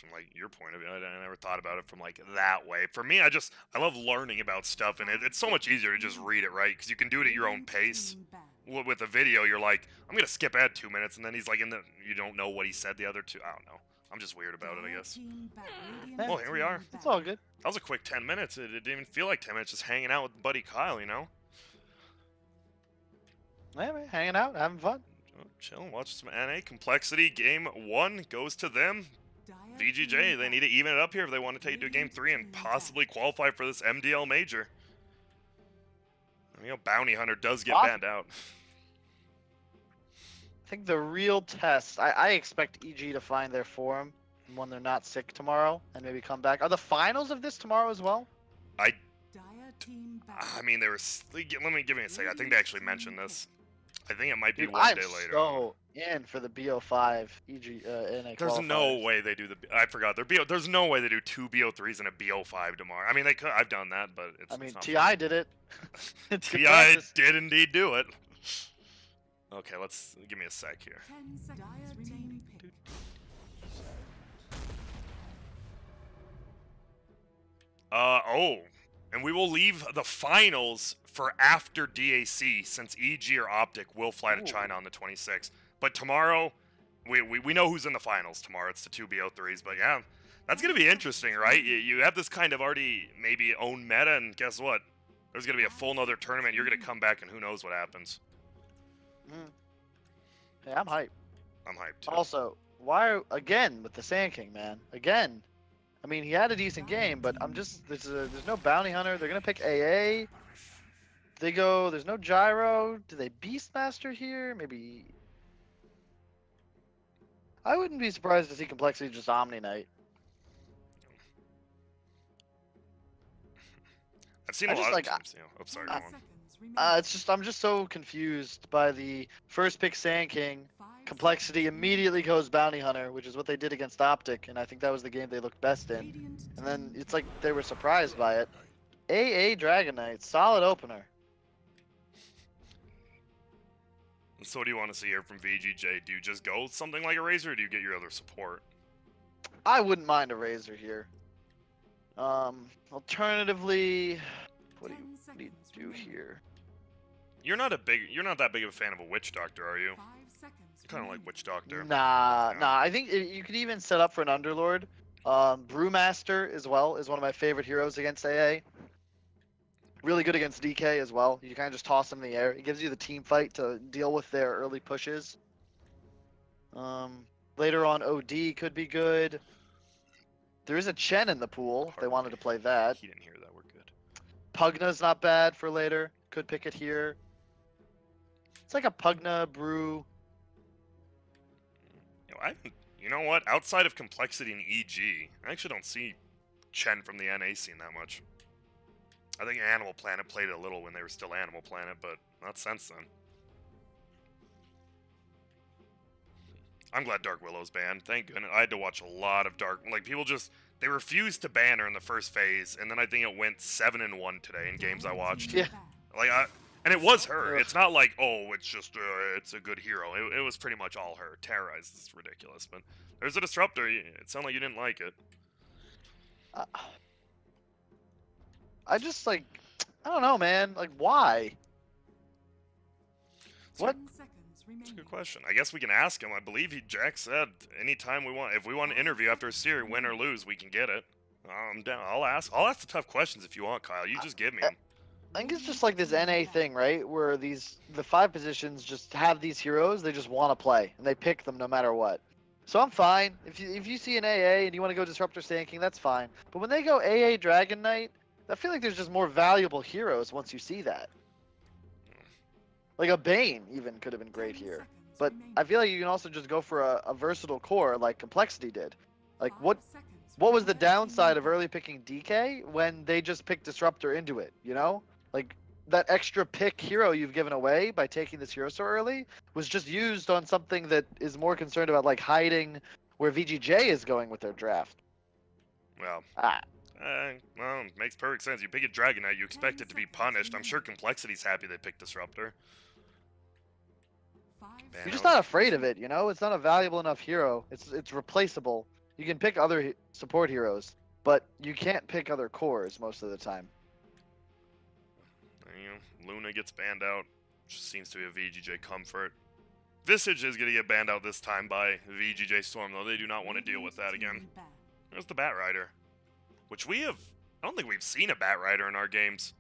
from like your point of view. I never thought about it from like that way. For me, I love learning about stuff, and it's so much easier to just read it, right? Because you can do it at your own pace. With a video, you're like, I'm gonna skip ahead 2 minutes, and then he's like, you don't know what he said the other two. I don't know. I'm just weird about it, I guess. Oh, here we are. It's all good. That was a quick 10 minutes. It didn't even feel like 10 minutes, just hanging out with buddy Kyle, you know? Yeah, man, hanging out, having fun. Oh, chilling, watch some NA. compLexity, game 1 goes to them. VGJ, they need to even it up here if they want to take it to game 3 and possibly qualify for this MDL major. You know, Bounty Hunter does get banned out. I think the real test, I expect EG to find their form when they're not sick tomorrow and maybe come back. Are the finals of this tomorrow as well? I mean, there was. Let me give me a second. I think they actually mentioned this. I think it might be one day later. So in for the BO5 EG NA There's no way they do the. I forgot. There's no way they do 2 BO3s and a BO5 tomorrow. I mean, they could. I've done that, but it's. I mean, it's TI did it. TI did indeed do it. Okay, give me a sec here. And we will leave the finals for after DAC, since EG or Optic will fly to China on the 26th. But tomorrow, we know who's in the finals tomorrow. It's the 2 BO3s, but yeah, that's going to be interesting, right? You have this kind of already maybe own meta, and guess what? There's going to be a full nother tournament. You're going to come back, and who knows what happens. Yeah, I'm hyped. I'm hyped, too. Also, again, with the Sand King, man. Again. I mean, he had a decent game, but there's no Bounty Hunter. They're going to pick AA. There's no Gyro. Do they Beastmaster here? Maybe. I wouldn't be surprised to see compLexity just Omni Knight. I've seen a lot of teams, you know. Oh, sorry, go on. I'm just so confused by the first pick Sand King. compLexity immediately goes Bounty Hunter, which is what they did against Optic, and I think that was the game they looked best in. And then it's like they were surprised by it. AA Dragon Knight, solid opener. So what do you want to see here from VGJ? Do you just go with something like a Razor, or do you get your other support? I wouldn't mind a Razor here. Alternatively, what do you do here? You're not that big of a fan of a Witch Doctor, are you? Kind of like Witch Doctor. Nah. I think you could even set up for an Underlord. Brewmaster as well is one of my favorite heroes against AA. Really good against DK as well. You kind of just toss them in the air. It gives you the team fight to deal with their early pushes. Later on, OD could be good. There is a Chen in the pool. If they wanted to play that. He didn't hear that. We're good. Pugna's not bad for later. Could pick it here. It's like a Pugna Brew. You know what? Outside of compLexity and EG, I actually don't see Chen from the NA scene that much. I think Animal Planet played it a little when they were still Animal Planet, but not since then. I'm glad Dark Willow's banned. Thank goodness. I had to watch a lot of people they refused to ban her in the first phase, and then I think it went 7-1 today in games I watched. Yeah. And it was her. It's not like, oh, it's just, it's a good hero. It was pretty much all her. Terrorized is ridiculous, but there's a Disruptor. It sounded like you didn't like it. I just, I don't know, man. Why? What? That's a good question. I guess we can ask him. I believe Jack said anytime we want, if we want to interview after a series, win or lose, we can get it. I'm down. I'll ask the tough questions if you want, Kyle. You just give me them. I think it's just like this NA thing, right? Where the 5 positions just have these heroes they just want to play, and they pick them no matter what. So I'm fine. If you see an AA and you want to go Disruptor Sand King, that's fine. But when they go AA Dragon Knight, I feel like there's just more valuable heroes once you see that. Like a Bane even could have been great here. But I feel like you can also just go for a versatile core like compLexity did. Like what was the downside of early picking DK when they just picked Disruptor into it, you know? Like that extra pick hero you've given away by taking this hero so early was just used on something that is more concerned about hiding where VGJ is going with their draft. Well, well, it makes perfect sense. You pick a Dragon Knight, you expect it to be punished. I'm sure compLexity's happy they picked Disruptor. You're just not afraid of it, you know? It's not a valuable enough hero. It's replaceable. You can pick other support heroes, but you can't pick other cores most of the time. You know, Luna gets banned out, which seems to be a VGJ comfort. Visage is going to get banned out this time by VGJ.Storm, though they do not want to deal with that again. There's the Bat Rider, which I don't think we've seen a Bat Rider in our games.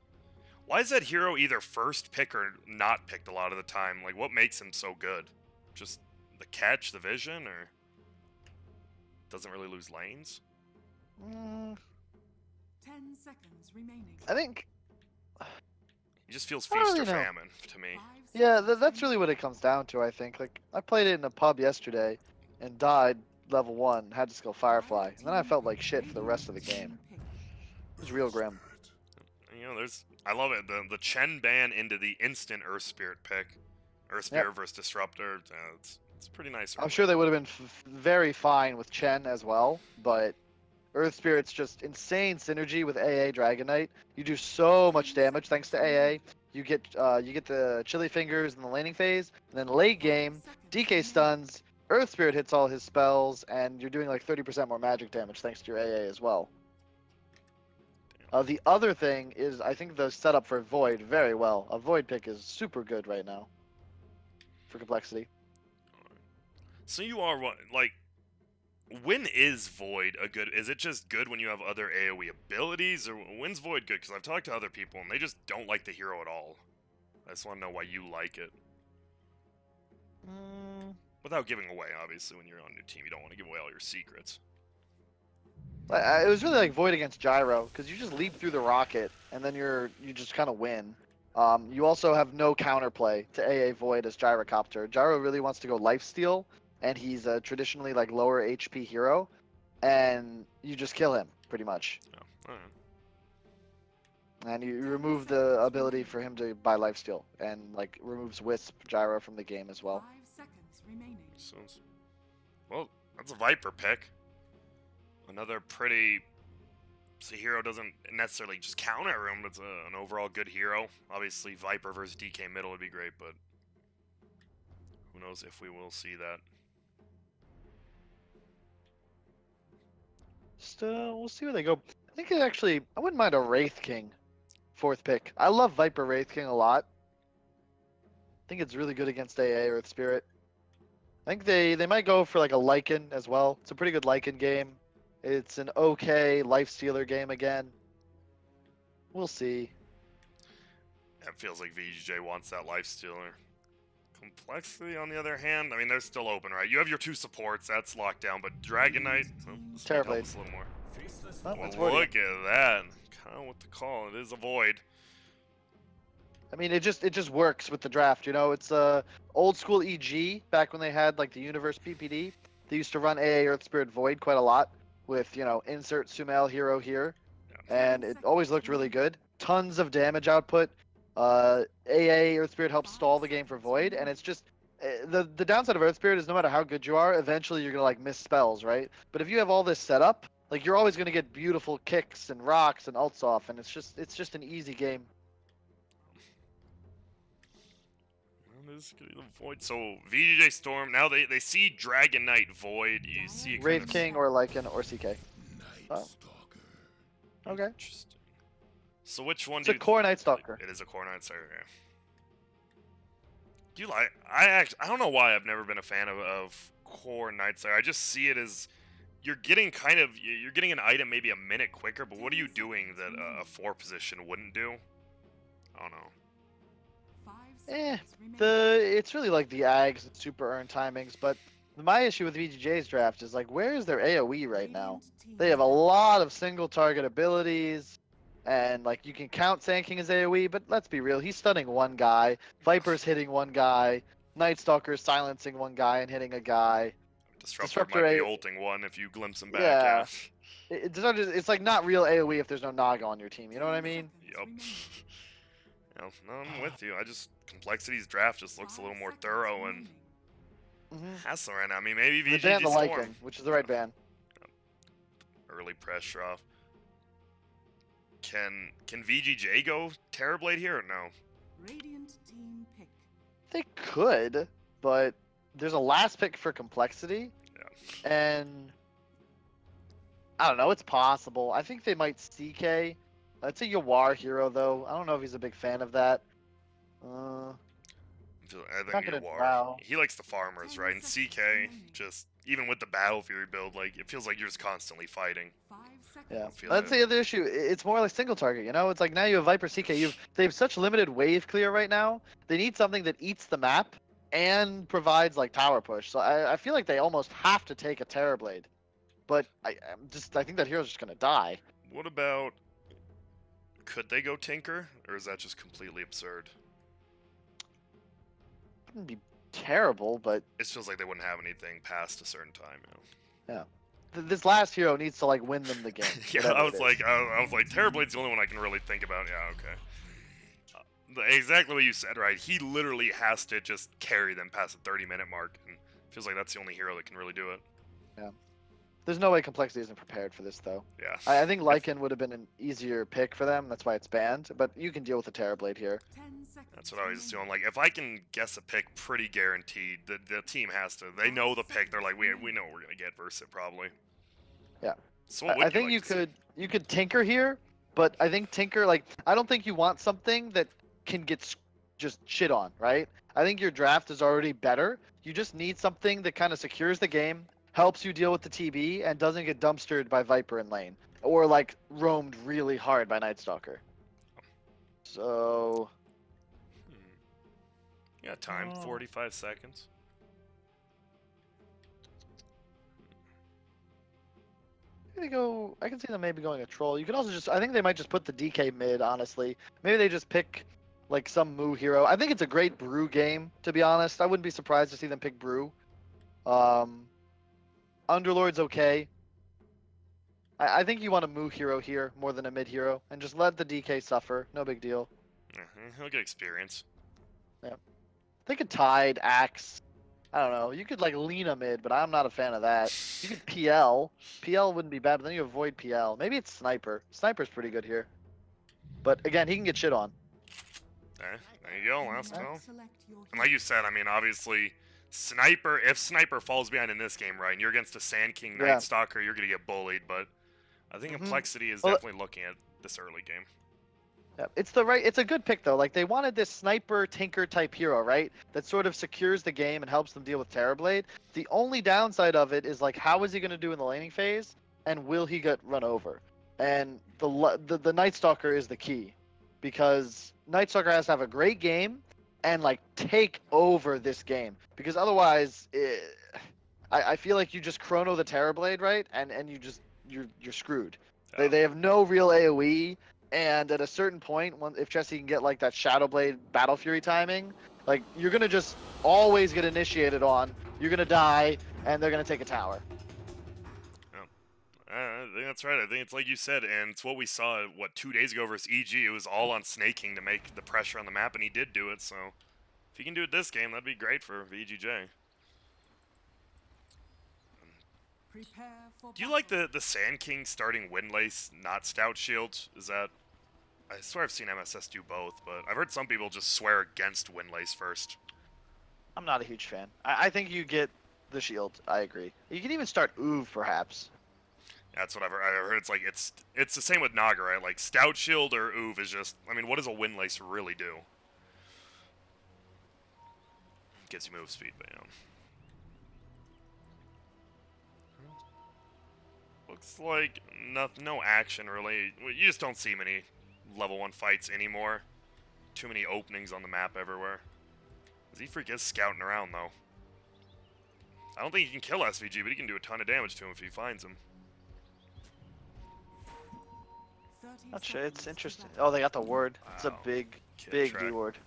Why is that hero either first pick or not picked a lot of the time? Like, what makes him so good? Just the catch, the vision, or doesn't really lose lanes? 10 seconds remaining. I think He just feels feast or famine to me. Yeah, that's really what it comes down to, I think. Like, I played it in a pub yesterday and died level 1, had to skill Firefly, and then I felt like shit for the rest of the game. It was real grim. You know, I love it. The Chen ban into the instant Earth Spirit pick. Earth Spirit versus Disruptor. It's pretty nice. I'm sure they would have been very fine with Chen as well, but Earth Spirit's just insane synergy with AA Dragon Knight. You do so much damage thanks to AA. You get the Chili Fingers in the laning phase, and then late game, DK stuns, Earth Spirit hits all his spells, and you're doing like 30% more magic damage thanks to your AA as well. The other thing is, I think the setup for Void very well. A Void pick is super good right now for complexity. So you are like, when is Void a good? Is it just good when you have other AoE abilities, or when's Void good? Because I've talked to other people and they just don't like the hero at all. I just want to know why you like it. Without giving away, obviously, when you're on your team, you don't want to give away all your secrets. It was really like Void against Gyro, because you just leap through the rocket, and then you just kind of win. You also have no counterplay to AA Void as Gyrocopter. Gyro really wants to go lifesteal, and he's a traditionally like lower HP hero, and you just kill him, pretty much. Oh, and you remove the ability for him to buy lifesteal, and like removes Wisp Gyro from the game as well. 5 seconds remaining. Well, that's a Viper pick. Another pretty... The hero doesn't necessarily just counter him, but it's an overall good hero. Obviously, Viper versus DK middle would be great, but who knows if we will see that. We'll see where they go. I think I wouldn't mind a Wraith King 4th pick. I love Viper Wraith King a lot. I think it's really good against AA Earth Spirit. I think they might go for like a Lycan as well. It's a pretty good Lycan game. It's an okay lifestealer game again. We'll see. It feels like VGJ wants that lifestealer. Complexity, on the other hand, I mean, they're still open, right? You have your 2 supports, that's locked down, but Dragon Knight, Terrorblade. A little more. Well, look at that. Kind of what to call it. It is a Void. I mean, it just works with the draft, you know? It's old school EG, back when they had like the Universe PPD. They used to run AA Earth Spirit Void quite a lot with, you know, insert Sumail hero here. Yeah. And it always looked really good. Tons of damage output. AA Earth Spirit helps stall the game for Void, and it's just the downside of Earth Spirit is no matter how good you are, eventually you're gonna like miss spells, right? But if you have all this set up, like you're always gonna get beautiful kicks and rocks and ults off, and it's just an easy game. Void. So VGJ.Storm, now they see Dragon Knight Void. You see Wraith King or Lycan or CK. Oh. Okay. Interesting. So which one it's a core Night Stalker. It is a core Night Stalker. Yeah. Do you like? I don't know why I've never been a fan of core Night Stalker. I just see it as you're getting an item maybe a minute quicker, but what are you doing that a 4 position wouldn't do? I don't know. It's really like the Ags and super earn timings, but my issue with VGJ's draft is like, where is their AoE right now? They have a lot of single target abilities, and like you can count Sand King as AoE, but let's be real, he's stunning one guy, Viper's hitting one guy, Night Stalker's silencing one guy and hitting a guy. Disruptor might be ulting one if you glimpse him back. Yeah. It's like not real AoE if there's no Naga on your team, you know what I mean? Yup. No, I'm with you. Complexity's draft just looks a little more thorough and hassle right now. I mean, maybe VGJ ban the Lycan, which is the right ban. Early pressure off. Can VGJ go Terrorblade here or no? Radiant team pick. They could, but there's a last pick for Complexity, and I don't know. It's possible. I think they might CK. That's a Yawar hero, though. I don't know if he's a big fan of that. I not think gonna War. drow. He likes the farmers, right? And CK, just even with the Battle Fury build, like it feels like you're just constantly fighting. 5 seconds. Yeah, feel that's that. the other issue. It's more like single target. You know, it's like now you have Viper CK. They have such limited wave clear right now. They need something that eats the map and provides like tower push. So I feel like they almost have to take a Terrorblade. But I think that hero's just gonna die. What about? Could they go Tinker, or is that just completely absurd? Wouldn't be terrible, but It feels like they wouldn't have anything past a certain time. You know? this last hero needs to like win them the game. Yeah, whatever I it was is. like, Terrorblade's the only one I can really think about. Yeah, okay. Exactly what you said, right? He literally has to just carry them past the 30-minute mark, and feels like that's the only hero that can really do it. There's no way Complexity isn't prepared for this, though. Yeah. I think Lycan would have been an easier pick for them. That's why it's banned. But you can deal with the Terrorblade here. 10 seconds. That's what I was doing. Like, if I can guess a pick pretty guaranteed, the team has to. They know the pick. They're like, we know what we're gonna get versus it probably. Yeah. So what would I think like to see? you could Tinker here, but I think Tinker I don't think you want something that can get just shit on, right? I think your draft is already better. You just need something that kind of secures the game, helps you deal with the TB, and doesn't get dumpstered by Viper in lane or like roamed really hard by Night Stalker. So Yeah, time 45 seconds. I can see them maybe going a troll. You could also I think they might just put the DK mid, honestly. Maybe they just pick like some Moo hero. I think it's a great Brew game, to be honest. I wouldn't be surprised to see them pick Brew. Underlord's okay. I think you want a Moo hero here more than a mid hero, and just let the DK suffer. No big deal. He'll get experience. They could Tide, Axe. I don't know. You could like Lena mid, but I'm not a fan of that. You could PL. PL wouldn't be bad, but then you avoid PL. Maybe it's Sniper. Sniper's pretty good here. But again, he can get shit on. There you go, last Yeah. 12. Select your And like you said, I mean, obviously, if Sniper falls behind in this game, right, and you're against a Sand King Yeah. Night Stalker, you're going to get bullied, but I think Mhm. Complexity is Well, definitely looking at this early game. Yeah, it's a good pick though. Like they wanted this sniper tinker type hero, right? That sort of secures the game and helps them deal with Terrorblade. The only downside of it is like how is he going to do in the laning phase, and will he get run over? And the Night Stalker is the key, because Night Stalker has to have a great game and like take over this game, because otherwise, I feel like you just chrono the Terrorblade, right? And you're screwed. Yeah. They have no real AOE. And at a certain point, if Jesse can get like that Shadowblade Battle Fury timing, like you're gonna just always get initiated on. You're gonna die, and they're gonna take a tower. I think that's right. I think it's like you said, and it's what we saw, 2 days ago versus EG. It was all on Snaking to make the pressure on the map, and he did do it, so if he can do it this game, that'd be great for VGJ. Prepare for Do you like the Sand King starting Windlace, not Stout Shield? Is that... I swear I've seen MSS do both, but I've heard some people just swear against Windlace first. I'm not a huge fan. I think you get the shield. I agree. You can even start Oov, perhaps. That's what I've heard. It's like, it's the same with Naga, right? Like, Stout Shield or Oov is just... I mean, what does a Windlace really do? Gives you move speed, but, you know. Looks like no action, really. You just don't see many level 1 fights anymore. Too many openings on the map everywhere. Z-Freak is scouting around, though. I don't think he can kill SVG, but he can do a ton of damage to him if he finds him. 30 It's seconds to interesting. battle. Oh, they got the ward. It's a Wow. big Kid D ward.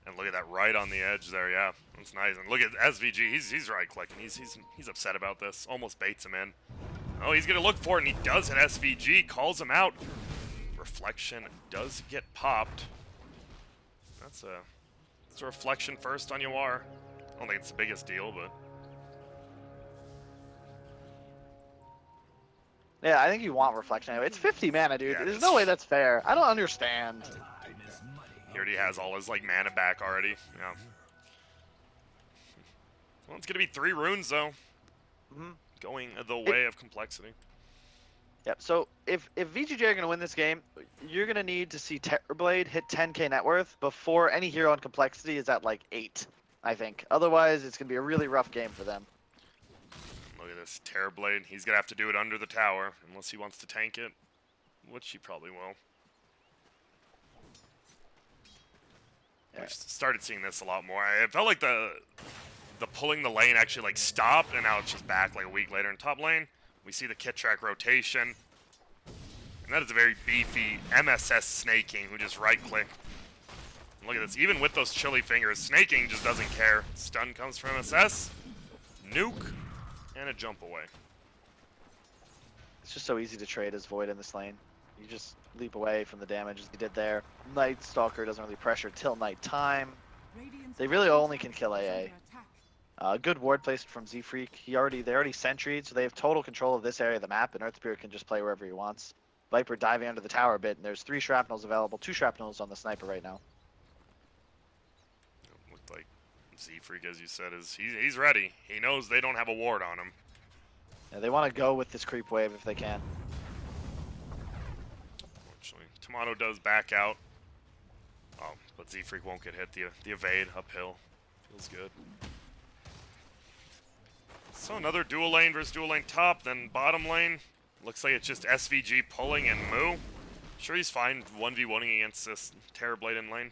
And look at that right on the edge there, yeah. That's nice. And look at SVG, he's right clicking. He's upset about this. Almost baits him in. Oh, he's gonna look for it, and he does hit SVG, calls him out. Reflection does get popped. That's a reflection first on Yawar. I don't think it's the biggest deal, but Yeah, I think you want reflection anyway. It's 50 mana, dude. Yeah, There's it no is. way that's fair. I don't understand. he already has all his like mana back already. Yeah. Well, it's gonna be 3 runes though, Mhm. going the way of complexity. Yep. So if VGJ are gonna win this game, you're gonna need to see Terrorblade hit 10k net worth before any hero on complexity is at like 8, I think. Otherwise, it's gonna be a really rough game for them. Look at this Terrorblade. He's gonna have to do it under the tower unless he wants to tank it, which he probably will. Yeah. We've started seeing this a lot more. It felt like the pulling the lane actually like stopped, and now it's just back like a week later in top lane. We see the kit track rotation, and that is a very beefy MSS snaking who just right click. And look at this, even with those chilly fingers, snaking just doesn't care. Stun comes from MSS, nuke, and a jump away. It's just so easy to trade as Void in this lane. You just leap away from the damage as he did there. Night Stalker doesn't really pressure till night time. They really only can kill AA. Good ward placement from Z-Freak. They already sentryed, so they have total control of this area of the map, and Earth Spirit can just play wherever he wants. Viper diving under the tower a bit, and there's 3 shrapnels available. 2 shrapnels on the sniper right now. Looked like Z-Freak, as you said, he's ready. He knows they don't have a ward on him. Yeah, they want to go with this creep wave if they can. Unfortunately, Tomato does back out. Oh, but Z-Freak won't get hit. The evade uphill feels good. So another dual lane versus dual lane top, then bottom lane. Looks like it's just SVG pulling and Moo. Sure, he's fine 1v1ing against this Terrorblade in lane.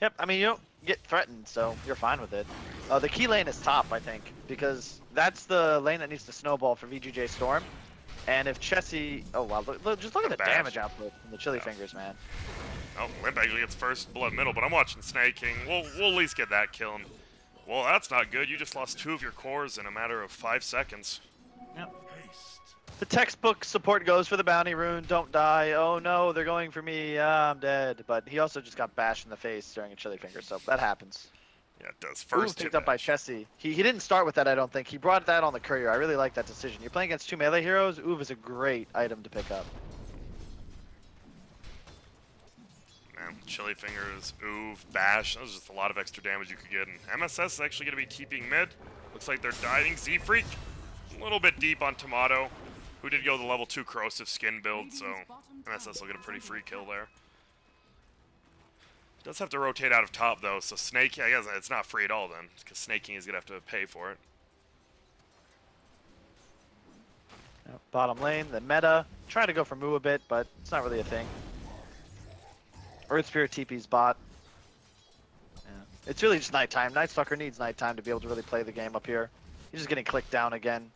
Yep, I mean, you don't get threatened, so you're fine with it. The key lane is top, I think, because that's the lane that needs to snowball for VGJ.Storm. And if Chessie... Oh, wow, just look at the damage output from the chilly fingers, man. Oh, Limp actually gets first blood middle, but I'm watching snaking. We'll at least get that kill. Well, that's not good. You just lost 2 of your cores in a matter of 5 seconds. Yep. The textbook support goes for the bounty rune. Don't die. Oh no, they're going for me. I'm dead. But he also just got bashed in the face during a chilly finger, so that happens. Yeah, it does. First picked up by Chessie. He didn't start with that, I don't think. He brought that on the courier. I really like that decision. You're playing against 2 melee heroes. Ooh is a great item to pick up. Man, chilly fingers, Oof, bash. That was just a lot of extra damage you could get. And MSS is actually going to be TPing mid. Looks like they're diving. Z-Freak a little bit deep on Tomato, who did go the level 2 corrosive skin build, so MSS will get a pretty free kill there. Does have to rotate out of top though, so Snake, I guess it's not free at all then, because Snaking is going to have to pay for it. Yep, bottom lane, the meta. Trying to go for Moo a bit, but it's not really a thing. Earth Spirit TP's bot. Yeah. It's really just nighttime. Night Stalker needs nighttime to be able to really play the game up here. He's just getting clicked down again.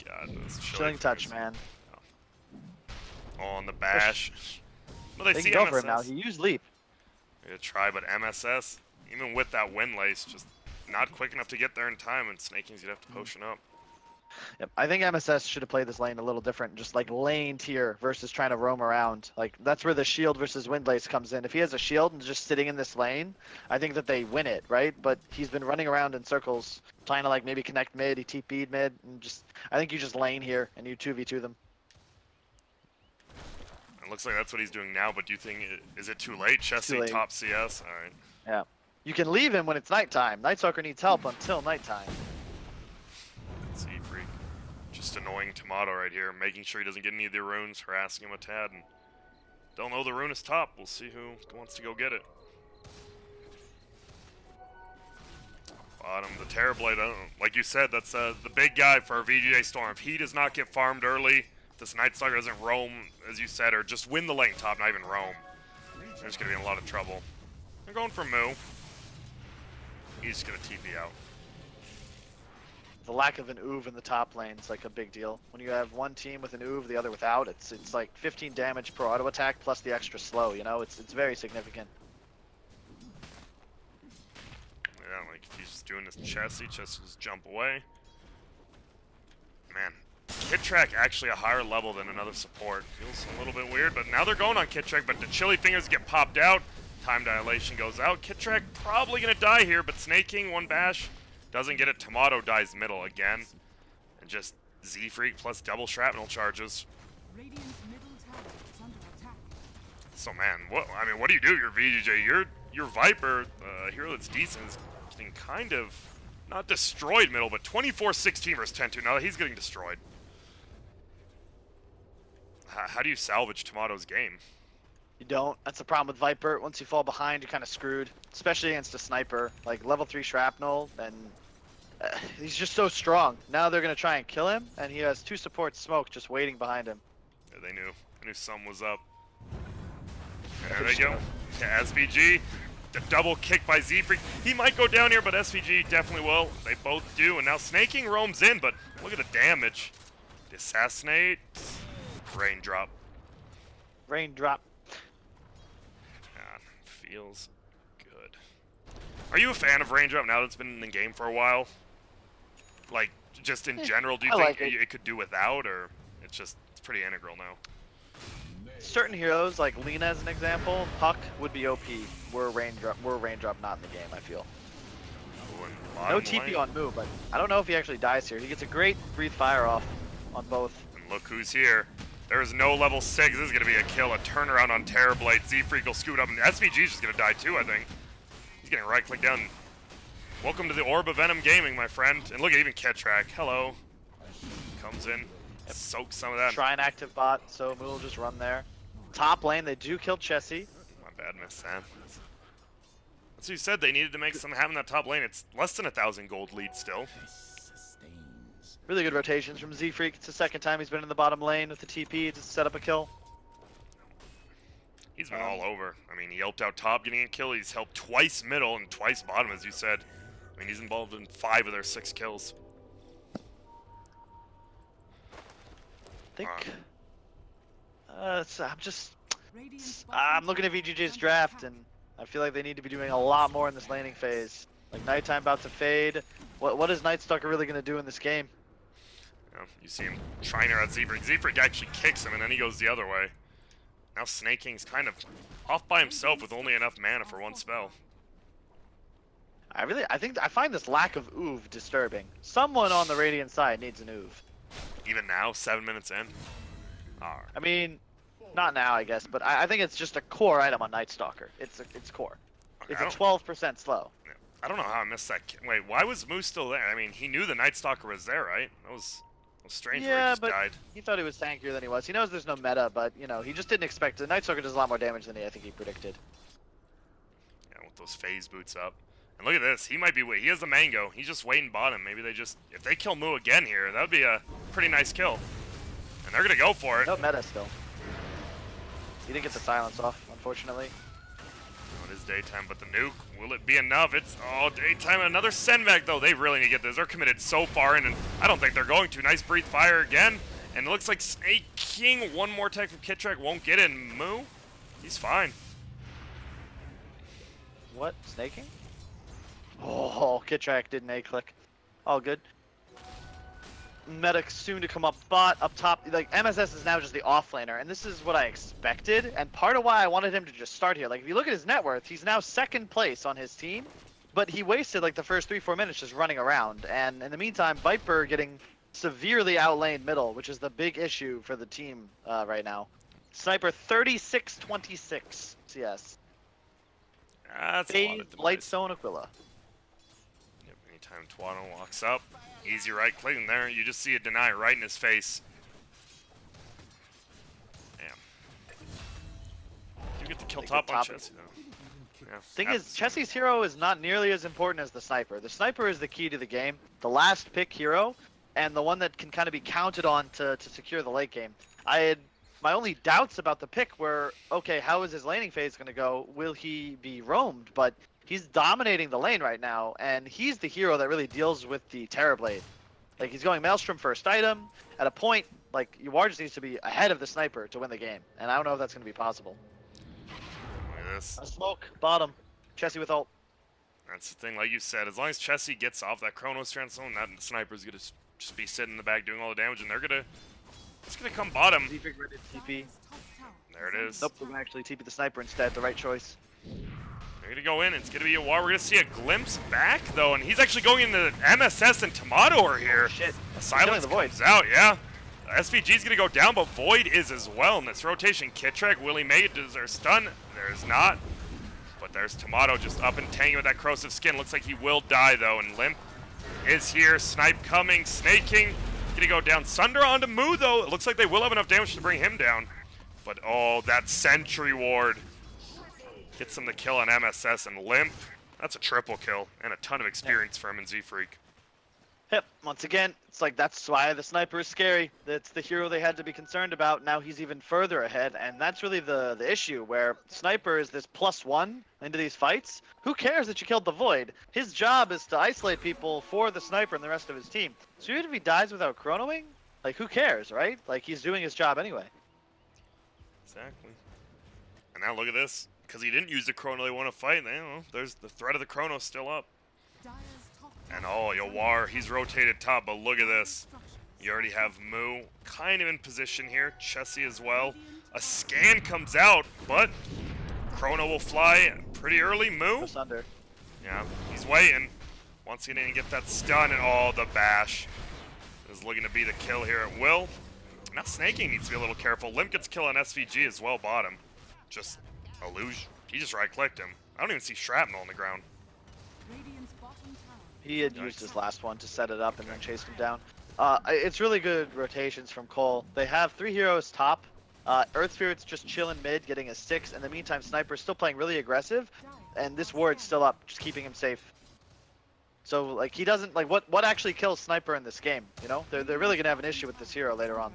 God, those Chilling touch, man. Oh, on the bash. Well, They see can go MSS. for him now. He used leap. They gonna try, but MSS, even with that wind lace, just not quick enough to get there in time, and Snaking's gonna have to potion up. Yep. I think MSS should have played this lane a little different, just like lane tier versus trying to roam around. Like that's where the shield versus wind lace comes in. If he has a shield and just sitting in this lane, I think that they win it, right? But he's been running around in circles, trying to like maybe connect mid. He TP'd mid, and just I think you just lane here and you 2v2 them. It looks like that's what he's doing now, but do you think is it too late? Chessie late. top CS. All right. Yeah. You can leave him when it's nighttime. Night Stalker needs help until nighttime. Z-Freak. Just annoying Tomato right here, making sure he doesn't get any of the runes, harassing him a tad, and don't know the rune is top. We'll see who wants to go get it. Bottom, the Terrorblade, like you said, that's the big guy for our VGJ.Storm. If he does not get farmed early, this Night Stalker doesn't roam, as you said, or just win the lane top, not even roam, they're just going to be in a lot of trouble. They're going for Moo. He's just going to TP out. The lack of an Oov in the top lane is like a big deal. When you have one team with an Oov, the other without, it's like 15 damage per auto attack plus the extra slow. You know, it's very significant. Yeah, like if he's just doing this Chessie, just jump away. Man, Kit Track actually a higher level than another support. Feels a little bit weird, but now they're going on Kit Track, but the chilly fingers get popped out. Time dilation goes out. Kit Track probably gonna die here, but Snaking, one bash. Doesn't get it. Tomato dies middle again. And just Z-Freak plus double shrapnel charges. Radiant's middle tower is under attack. So man, what do you do? You're VGJ. Your Viper, hero that's decent, is getting kind of not destroyed middle, but 24-16 versus 10-2. Now he's getting destroyed. How do you salvage Tomato's game? You don't. That's the problem with Viper. Once you fall behind, you're kind of screwed, especially against a sniper. Like level 3 shrapnel, and he's just so strong. Now they're gonna try and kill him, and he has 2 supports smoke just waiting behind him. Yeah, they knew something was up. There they go. Yeah, SVG, the double kick by Z-Freak. He might go down here, but SVG definitely will. They both do, and now Snaking roams in, but look at the damage. The assassinate, raindrop. Raindrop. God, feels good. Are you a fan of raindrop now that's been in the game for a while? Like, just in general, do you think like it could do without, or it's pretty integral now? Certain heroes, like Lena as an example, Puck would be OP. Were raindrop not in the game, I feel. No TP on Moo, but I don't know if he actually dies here. He gets a great breathe fire off on both. And look who's here. There is no level 6. This is going to be a kill, a turnaround on Terrorblade. Z-Freak will scoot up, and SVG's just going to die too, I think. He's getting right-click down. Welcome to the Orb of Venom Gaming, my friend. And look at even Ketrak. Hello. Comes in, soaks some of that. Shrine active bot, so Moo will just run there. Top lane, they do kill Chessie. My bad, miss Sam. That's what you said. They needed to make something happen in that top lane. It's less than 1,000 gold lead still. Really good rotations from Z-Freak. It's the second time he's been in the bottom lane with the TP to set up a kill. He's been all over. I mean, he helped out top getting a kill. He's helped twice middle and twice bottom, as you said. I mean, he's involved in 5 of their 6 kills. I think... I'm looking at VGJ's draft, and I feel like they need to be doing a lot more in this laning phase. Like, nighttime about to fade. What is Nightstalker really going to do in this game? You see him trying her at Z-Freak. Z-Freak actually kicks him, and then he goes the other way. Now Snaking's kind of off by himself with only enough mana for 1 spell. I find this lack of Oov disturbing. Someone on the Radiant side needs an Oov. Even now, 7 minutes in? I mean, not now, I guess, but I think it's just a core item on Nightstalker. It's core. Okay, it's a 12% slow. Yeah, I don't know how I missed that. Wait, why was Moose still there? I mean, he knew the Nightstalker was there, right? That was strange where he just died. He thought he was tankier than he was. He knows there's no meta, but, you know, he just didn't expect it. Nightstalker does a lot more damage than I think he predicted. Yeah, with those phase boots up. And look at this. He might be he has the mango. He's just waiting bottom. Maybe they just... If they kill Moo again here, that would be a pretty nice kill. And they're going to go for it. No meta still. He didn't get the silence off, unfortunately. Oh, it is daytime, but the nuke, will it be enough? It's all daytime. Another send back, though. They really need to get this. They're committed so far in, and I don't think they're going to. Nice breathe fire again. And it looks like Snake King, one more tech from Kitrak, won't get in. Moo, he's fine. What? Snaking? Oh, Kitrak did an A-click. All good. Medic soon to come up bot, up top. Like, MSS is now just the offlaner, and this is what I expected, and part of why I wanted him to just start here. Like, if you look at his net worth, he's now 2nd place on his team, but he wasted, like, the first 3-4 minutes just running around, and in the meantime, Viper getting severely outlaned middle, which is the big issue for the team right now. Sniper 36-26 CS. That's Fade, a lot of Lightstone, Aquila. Yep, anytime Twano walks up, easy right click in there, you just see a deny right in his face. Damn. You get to kill top on Chessie, though. Yeah, Thing is, Chessie's hero is not nearly as important as the sniper. The sniper is the key to the game, the last pick hero, and the one that can kind of be counted on to secure the late game. My only doubts about the pick were, okay, how is his laning phase going to go? Will he be roamed? But he's dominating the lane right now, and he's the hero that really deals with the Terrorblade. Like, he's going Maelstrom first item. At a point, like, Yuar just needs to be ahead of the sniper to win the game, and I don't know if that's going to be possible. Look at this. A smoke, bottom, Chessie with ult. That's the thing, like you said, as long as Chessie gets off that Chronos Translation, that sniper's going to just be sitting in the back doing all the damage, and they're going to... It's going to come bottom. TP. There it is. Nope, we're going to actually TP the sniper instead, the right choice. They're going to go in. It's going to be a Yuar. We're going to see a glimpse back, though, and he's actually going into MSS, and Tomato are here. Oh, shit. A silence comes out, yeah. SVG's going to go down, but Void is as well in this rotation. Kitrak, Willie May, is there stun? There's not. But there's Tomato just up and tanking with that corrosive skin. Looks like he will die, though, and Limp is here. Snipe coming. Snaking. Gonna gonna go down. Sunder onto Moo, though. It looks like they will have enough damage to bring him down. But, oh, that Sentry Ward gets him the kill on MSS and Limp. That's a triple kill and a ton of experience for him and Z-Freak. Yep, once again, it's like that's why the sniper is scary. That's the hero they had to be concerned about. Now he's even further ahead, and that's really the issue, where sniper is this +1 into these fights. Who cares that you killed the Void? His job is to isolate people for the sniper and the rest of his team. So even if he dies without chronoing, like who cares, right? Like he's doing his job anyway. Exactly. And now look at this. Because he didn't use the chrono they want to fight, you know, there's the threat of the chrono still up. And oh, Yawar, he's rotated top, but look at this. You already have Moo kind of in position here. Chessie as well. A scan comes out, but chrono will fly pretty early. Moo. Under. Yeah, he's waiting. Wants to get in and get that stun, and oh, the bash is looking to be the kill here at will. Now Snaking needs to be a little careful. Limp gets kill on SVG as well, bottom. Just illusion. He just right-clicked him. I don't even see shrapnel on the ground. He had used his last one to set it up and then chased him down. It's really good rotations from Cole. They have 3 heroes top. Earth Spirit's just chilling mid, getting a 6. In the meantime, Sniper's still playing really aggressive, and this ward's still up, just keeping him safe. So, like, he doesn't, like, what actually kills Sniper in this game, you know? They're really going to have an issue with this hero later on.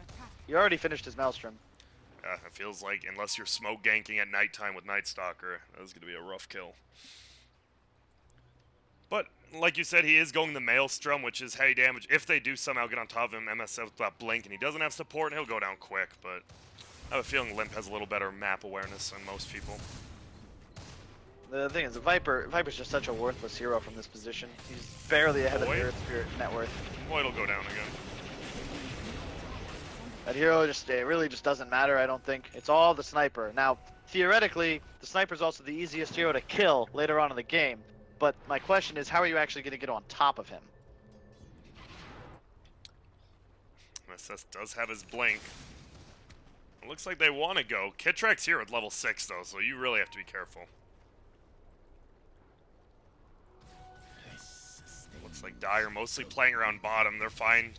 He already finished his Maelstrom. It feels like, unless you're smoke ganking at nighttime with Night Stalker, that is going to be a rough kill. But, like you said, he is going the Maelstrom, which is heavy damage. If they do somehow get on top of him, MSF with that blink, and he doesn't have support, he'll go down quick, but I have a feeling Limp has a little better map awareness than most people. The thing is, Viper's just such a worthless hero from this position. He's barely ahead of the Earth Spirit net worth. Void will go down again. That hero it really just doesn't matter, I don't think. It's all the Sniper. Now, theoretically, the Sniper's also the easiest hero to kill later on in the game. But my question is, how are you actually going to get on top of him? MSS does have his blink. It looks like they want to go. Kitrak's here at level 6, though, so you really have to be careful. Looks like Dire mostly playing around bottom. They're fine.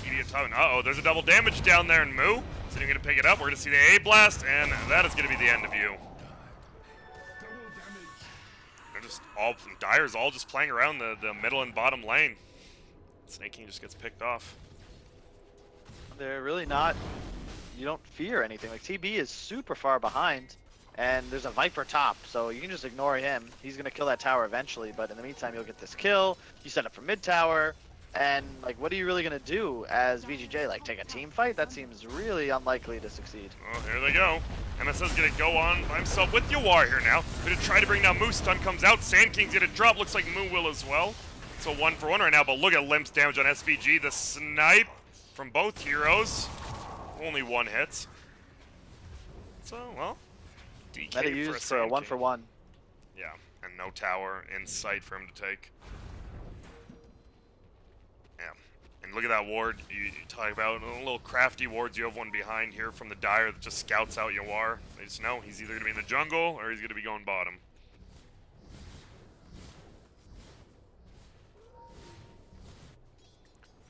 TD at top. Uh-oh, there's a double damage down there in Moo. Is anyone going to pick it up? We're going to see the A-Blast, and that is going to be the end of you. They're just all... Dire's all just playing around the middle and bottom lane. Snaking just gets picked off. They're really not... You don't fear anything. Like, TB is super far behind, and there's a Viper top, so you can just ignore him. He's going to kill that tower eventually, but in the meantime, you'll get this kill. You set up for mid tower, and, like, what are you really going to do as VGJ? Like, take a team fight? That seems really unlikely to succeed. Oh, here they go. MSS going to go on by himself with Yawar here now. Going to try to bring down Moo. Stun comes out. Sand King's going to drop. Looks like Moo will as well. So 1-for-1 right now, but look at Limp's damage on SVG. The snipe from both heroes. Only 1 hit. So, well, DK Meta used for a 1-for-1. Yeah, and no tower in sight for him to take. Yeah, and look at that ward. You talk about little crafty wards. You have one behind here from the Dire that just scouts out Yawar. They just know he's either going to be in the jungle or he's going to be going bottom.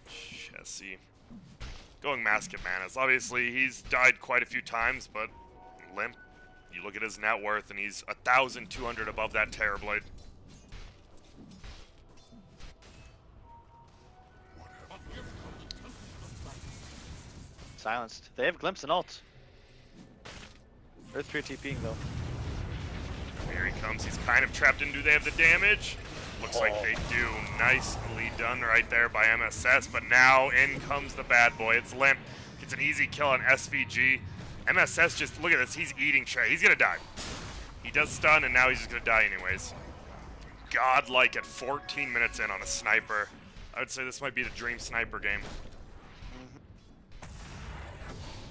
Chessie. Going Masket Manas. Obviously, he's died quite a few times, but Limp, you look at his net worth, and he's 1,200 above that Terrorblade. Silenced. They have Glimpse and ult. Earth 3 TPing though. Here he comes. He's kind of trapped in. Do they have the damage? Looks like they do. Nicely done right there by MSS, but now in comes the bad boy. It's Limp. Gets an easy kill on SVG. MSS just, look at this. He's eating Trey. He's going to die. He does stun, and now he's just going to die anyways. Godlike at 14 minutes in on a sniper. I would say this might be the dream sniper game.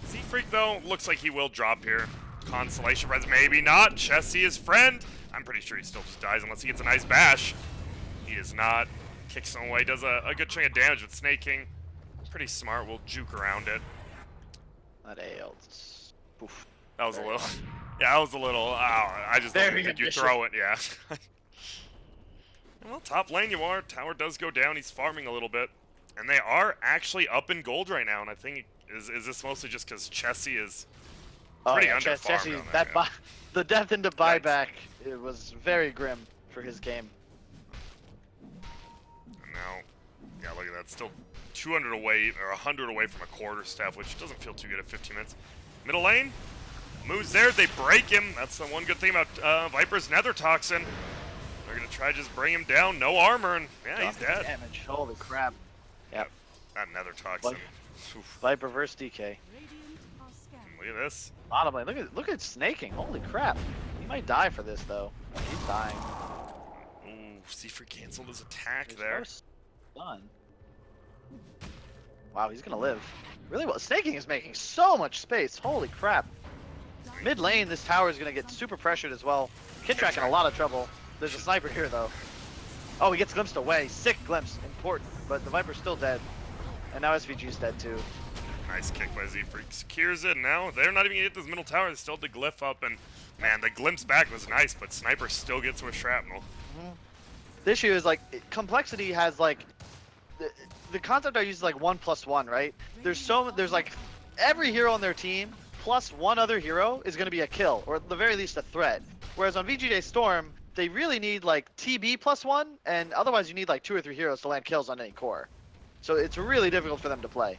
Z-Freak, though, looks like he will drop here. Consolation Prize, maybe not. Chessie, his friend. I'm pretty sure he still just dies unless he gets a nice bash. He does not. Kicks him away. Does a good chunk of damage with Snaking. Pretty smart. We'll juke around it. That ailed. Oof. That was a little... Yeah, that was a little... I just don't think you throw it, yeah. Well, top lane you are. Tower does go down. He's farming a little bit. And they are actually up in gold right now, and I think is this mostly just because Chessie is pretty under farmed on that yeah. the death into buyback, it was very grim for his game. And now, yeah, look at that, still 200 away or 100 away from a quarter staff, which doesn't feel too good at 15 minutes. Middle lane, moves there, they break him. That's the one good thing about Viper's Nether Toxin. They're gonna try to just bring him down, no armor, and yeah, he's dead. Damage, holy crap. Yep. That Nether Toxin. Viper versus DK. Radiant are scanned. Look at this. Bottom lane, look at snaking, holy crap. He might die for this though. He's dying. Ooh, Seafree canceled his attack He's there. Done. Wow, he's gonna live. Really well. Snaking is making so much space. Holy crap. Mid lane, this tower is gonna get super pressured as well. Kittrack in a lot of trouble. There's a sniper here though. Oh, he gets glimpsed away. Sick glimpse. Important. But the Viper's still dead. And now SVG's dead too. Nice kick by Z-Freak. Secures it now. They're not even gonna hit this middle tower. They still have the glyph up, and man, the glimpse back was nice, but Sniper still gets with shrapnel. The issue is like complexity has like the concept I use is like 1+1, right? There's like every hero on their team plus one other hero is gonna be a kill, or at the very least a threat. Whereas on VGJ.Storm, they really need like TB +1, and otherwise you need like 2 or 3 heroes to land kills on any core. So it's really difficult for them to play.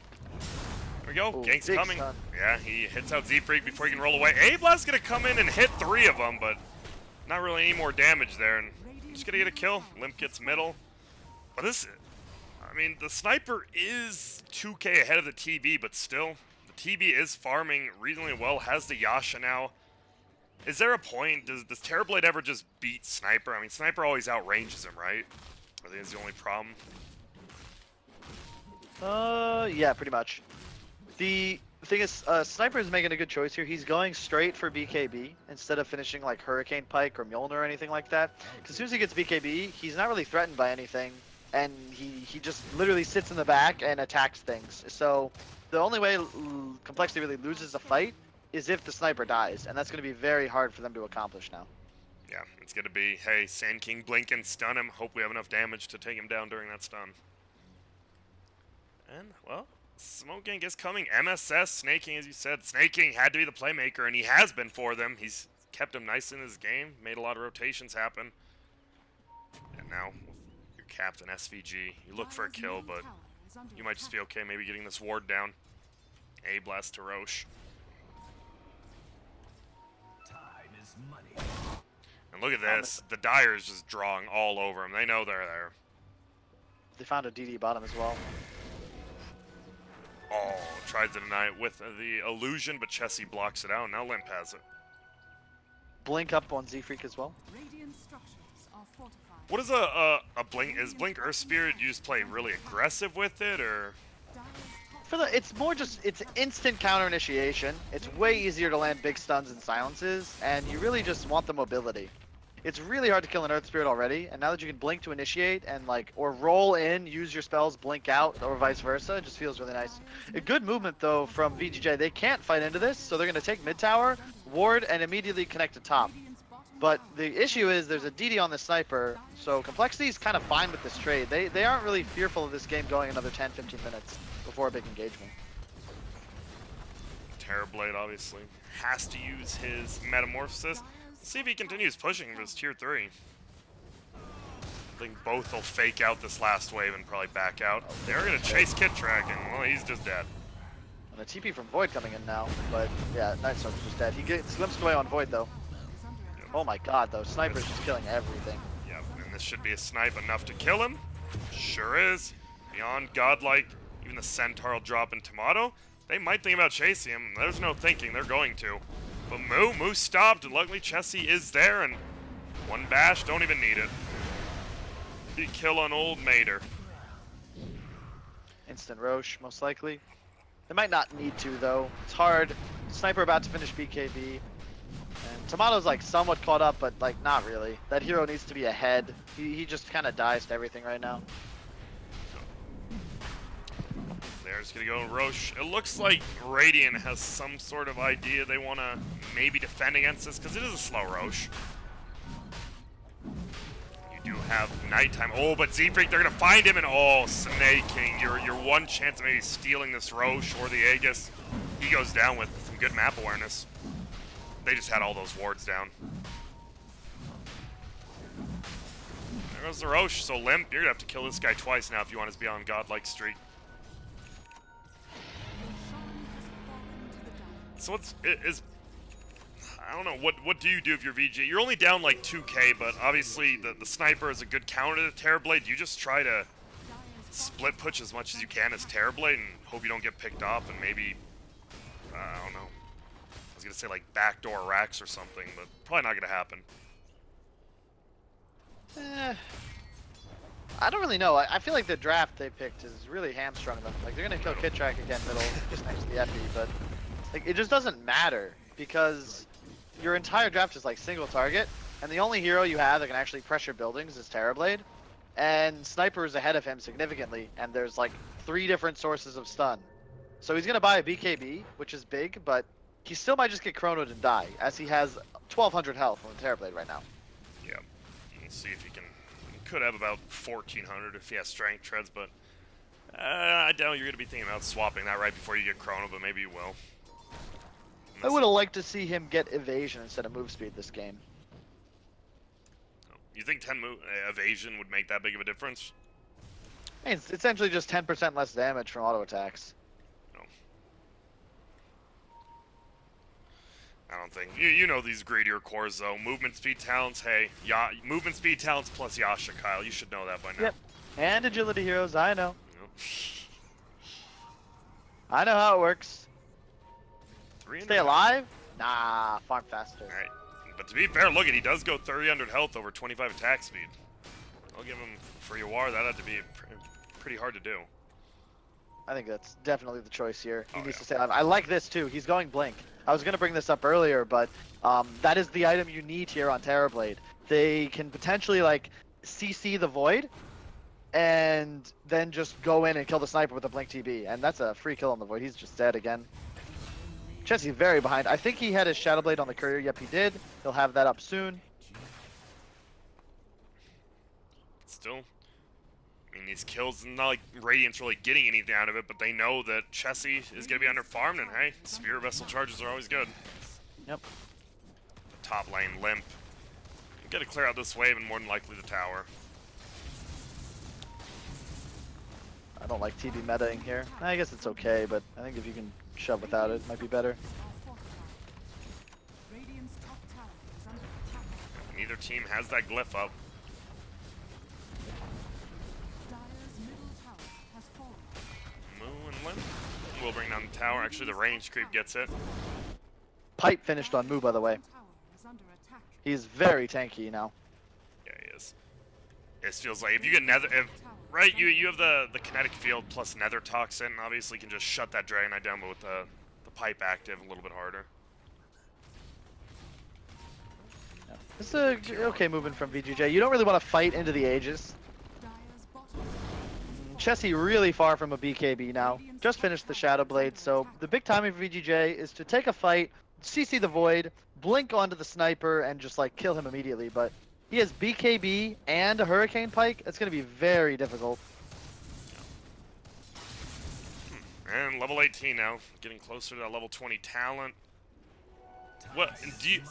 There we go. Ooh, Gank's big coming. stun. Yeah, he hits out Z-Freak before he can roll away. A-Blast's gonna come in and hit 3 of them, but not really any more damage there. And just gonna get a kill. Limp gets middle. But this, I mean, the Sniper is 2k ahead of the TB, but still, the TB is farming reasonably well. Has the Yasha now. Is there a point? Does Terrorblade ever just beat Sniper? I mean, Sniper always outranges him, right? I think that's the only problem. Yeah, pretty much. The thing is, Sniper is making a good choice here. He's going straight for BKB instead of finishing like Hurricane Pike or Mjolnir or anything like that. Because as soon as he gets BKB, he's not really threatened by anything, and he just literally sits in the back and attacks things. So the only way Complexity really loses a fight is if the Sniper dies, and that's going to be very hard for them to accomplish now. Yeah, it's going to be, hey, Sand King blink and stun him. Hope we have enough damage to take him down during that stun. And, well, Smoke Gank is coming. MSS, Snaking, as you said. Snaking had to be the playmaker, and he has been for them. He's kept him nice in his game, made a lot of rotations happen. And now, your captain, SVG, you look for a kill, but you might just be okay maybe getting this ward down. A-Blast to Roche. And look at this. The Dire is just drawing all over him. They know they're there. They found a DD bottom as well. Oh, tries to deny it with the illusion, but Chessie blocks it out. Now Limp has it. Blink up on Z-Freak as well. Radiant structures are fortified. What is a Blink? Is Blink Earth Spirit, you just play really aggressive with it, or? It's more just, it's instant counter initiation. It's way easier to land big stuns and silences, and you really just want the mobility. It's really hard to kill an Earth Spirit already, and now that you can blink to initiate and like, or roll in, use your spells, blink out, or vice versa, it just feels really nice. A good movement though from VGJ. They can't fight into this, so they're gonna take mid tower, ward, and immediately connect to top. But the issue is there's a DD on the Sniper, so Complexity is kind of fine with this trade. They aren't really fearful of this game going another 10-15 minutes before a big engagement. Terrorblade obviously has to use his Metamorphosis. Let's see if he continues pushing this tier 3. I think both will fake out this last wave and probably back out. They're gonna chase Kittrack, and well, he's just dead. And a TP from Void coming in now, but yeah, Nightstar's just dead. He gets glimpsed away on Void though. Oh my god, though, Sniper's just killing everything. Yep, and this should be a snipe enough to kill him. Sure is. Beyond godlike, even the Centaur will drop in Tomato. They might think about chasing him. There's no thinking, they're going to. But Moo stopped, and luckily Chessie is there, and one bash, don't even need it. Big kill on old Mater. Instant Roche, most likely. They might not need to, though. It's hard. Sniper about to finish BKB. And Tomato's like somewhat caught up, but like not really. That hero needs to be ahead. He just kind of dies to everything right now. There's gonna go Roche. It looks like Radiant has some sort of idea they want to maybe defend against this, because it is a slow Roche. You do have nighttime. Oh, but Z-Freak, they're gonna find him, and oh, snaking. Your one chance of maybe stealing this Roche or the Aegis. He goes down with some good map awareness. They just had all those wards down. There goes the Roche. So Limp, you're gonna have to kill this guy twice now if you want to be on godlike streak. So I don't know, what do you do if you're VG? You're only down like 2k, but obviously the sniper is a good counter to Terrorblade. You just try to split push as much as you can as Terrorblade and hope you don't get picked off and maybe, I don't know. I was gonna say like backdoor racks or something, but probably not gonna happen. I don't really know. I feel like the draft they picked is really hamstrung them. Like, they're gonna kill Kid Track again middle, just next to the Epi, but like, it just doesn't matter because your entire draft is like single target, and the only hero you have that can actually pressure buildings is Terrorblade, and Sniper is ahead of him significantly, and there's like 3 different sources of stun. So he's gonna buy a BKB, which is big, but he still might just get chronoed and die, as he has 1200 health on Terrorblade right now. Yeah, let's see if he can. He could have about 1400 if he has strength treads, but I doubt you're gonna be thinking about swapping that right before you get chrono, but maybe you will. I would have liked to see him get evasion instead of move speed this game. You think 10 evasion would make that big of a difference? I mean, it's essentially just 10% less damage from auto attacks. No. I don't think. You know these greedier cores though. Movement speed talents, hey. Movement speed talents plus Yasha, Kyle. You should know that by now. Yep. And agility heroes, I know. Yep. I know how it works. Stay 300. alive? Nah, farm faster. Alright. But to be fair, look at he does go 300 health over 25 attack speed. I'll give him for Yawar. That had to be pretty hard to do. I think that's definitely the choice here. He Oh, needs yeah. to stay alive. I like this too. He's going Blink. I was going to bring this up earlier, but that is the item you need here on Terrorblade. They can potentially like CC the Void and then just go in and kill the Sniper with a Blink TB. And that's a free kill on the Void. He's just dead again. Chessie very behind. I think he had his Shadow Blade on the Courier. Yep, he did. He'll have that up soon. Still, I mean, these kills, not like Radiant's really getting anything out of it, but they know that Chessie is going to be under-farmed, and hey, Spear Vessel charges are always good. Yep. Top lane, Limp. You got to clear out this wave and more than likely the tower. I don't like TB metaing here. I guess it's okay, but I think if you can shove without it might be better. Neither team has that glyph up. Moo and Limp. We'll bring down the tower. Actually, the range creep gets it. Pipe finished on Moo, by the way. He's very tanky now. Yeah, he is. It feels like if you get Nether, right? You have the kinetic field plus Nether Toxin. Obviously, you can just shut that Dragon Knight down, but with the pipe active, a little bit harder. Yeah. It's a okay movement from VGJ. You don't really want to fight into the Aegis. Chessie really far from a BKB now. Just finished the Shadow Blade, so the big timing for VGJ is to take a fight, CC the Void, blink onto the Sniper, and just like kill him immediately. But he has BKB and a Hurricane Pike. It's going to be very difficult. And level 18 now, getting closer to that level 20 talent. What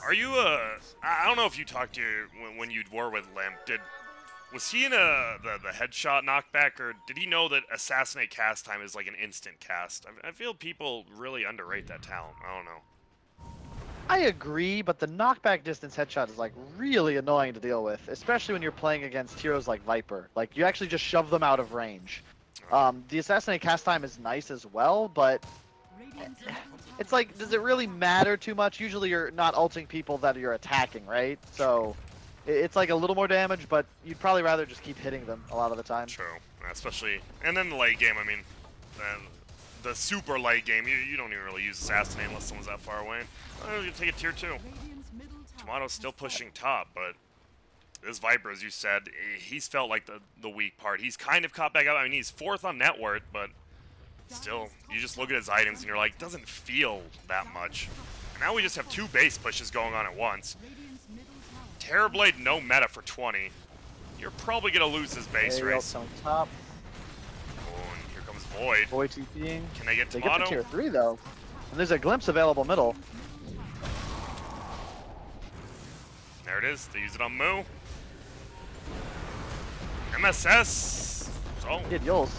are you? I don't know if you talked to when you were with Limp. Was he in the headshot knockback, or did he know that Assassinate cast time is like an instant cast? I feel people really underrate that talent. I don't know. I agree, but the knockback distance headshot is like really annoying to deal with, especially when you're playing against heroes like Viper. Like, you actually just shove them out of range. The Assassinate cast time is nice as well, but it's like, does it really matter too much? Usually you're not ulting people that you're attacking, right? So it's like a little more damage, but you'd probably rather just keep hitting them a lot of the time. True, especially, and then the late game, I mean, the super late game, you don't even really use Assassinate unless someone's that far away. You're gonna take a tier 2. Tomato's still pushing top, but this Viper, as you said, he's felt like the weak part. He's kind of caught back up. I mean, he's 4th on net worth, but still, you just look at his items and you're like, doesn't feel that much. And now we just have 2 base pushes going on at once. Terrorblade, no meta for 20. you're probably gonna lose this base race. On top. Oh, and here comes Void. Void TPing. Can they get They get the Tomato? tier 3 though. And there's a glimpse available middle. There it is. They use it on Moo. MSS. Oh, Did Yules.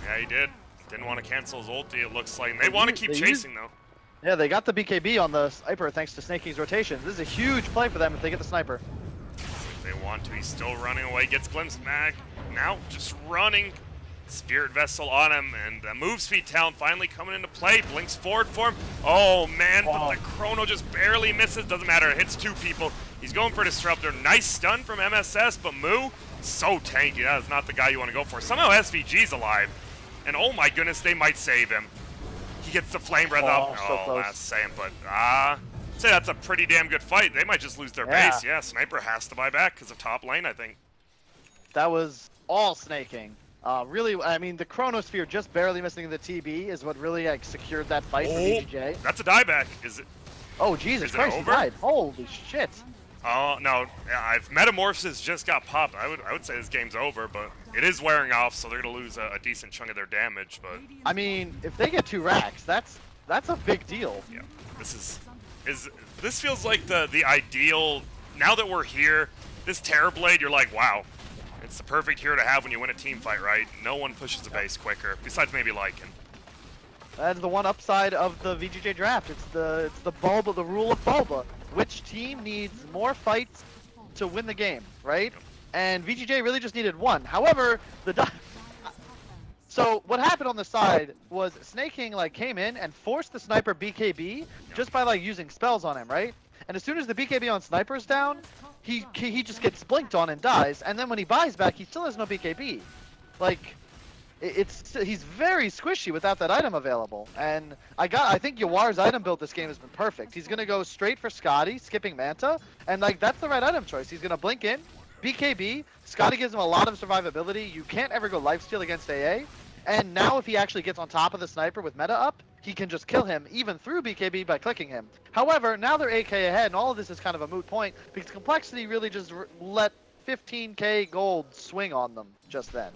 yeah, he did. Didn't want to cancel his ulti, it looks like. They want to keep chasing, though. Yeah, they got the BKB on the sniper thanks to Snaking's rotations. This is a huge play for them if they get the sniper. If they want to. He's still running away. Gets glimpse mag. Now just running. Spirit Vessel on him, and the move speed talent finally coming into play. Blinks forward for him. Oh man, but the chrono just barely misses. Doesn't matter. It hits 2 people. He's going for Disruptor. Nice stun from MSS, but Moo, so tanky. That is not the guy you want to go for. Somehow SVG's alive, and oh my goodness, they might save him. He gets the Flame Breath up. So Oh, close. last second, but I'd say that's a pretty damn good fight. They might just lose their Yeah. base. Yeah, Sniper has to buy back because of top lane, I think. That was all snaking. Really, I mean, the Chronosphere just barely missing the TB is what really like secured that fight for VGJ. That's a dieback. Is it? Oh, Jesus Is it Christ, he over? died. Holy shit. Oh no! I've Metamorphosis just got popped. I would say this game's over, but it is wearing off, so they're gonna lose a decent chunk of their damage. But I mean, if they get 2 racks, that's a big deal. yeah, this feels like the ideal. Now that we're here, this Terrorblade, you're like, wow, it's the perfect hero to have when you win a team fight, right? No one pushes the base quicker, besides maybe Lycan. That's the one upside of the VGJ draft. It's the Bulba, the rule of Bulba. Which team needs more fights to win the game, right? And VGJ really just needed 1. However, so what happened on the side was Snaking like came in and forced the sniper BKB just by like using spells on him, right? And as soon as the BKB on sniper's down, he just gets blinked on and dies. And then when he buys back, he still has no BKB. Like, he's very squishy without that item available. And I think Yawar's item build this game has been perfect. He's gonna go straight for Scotty, skipping Manta, and like that's the right item choice. He's gonna blink in, BKB. Scotty gives him a lot of survivability. You can't ever go lifesteal against AA. And now if he actually gets on top of the sniper with meta up, he can just kill him even through BKB by clicking him. However, now they're 8k ahead, and all of this is kind of a moot point because compLexity really just let 15k gold swing on them just then.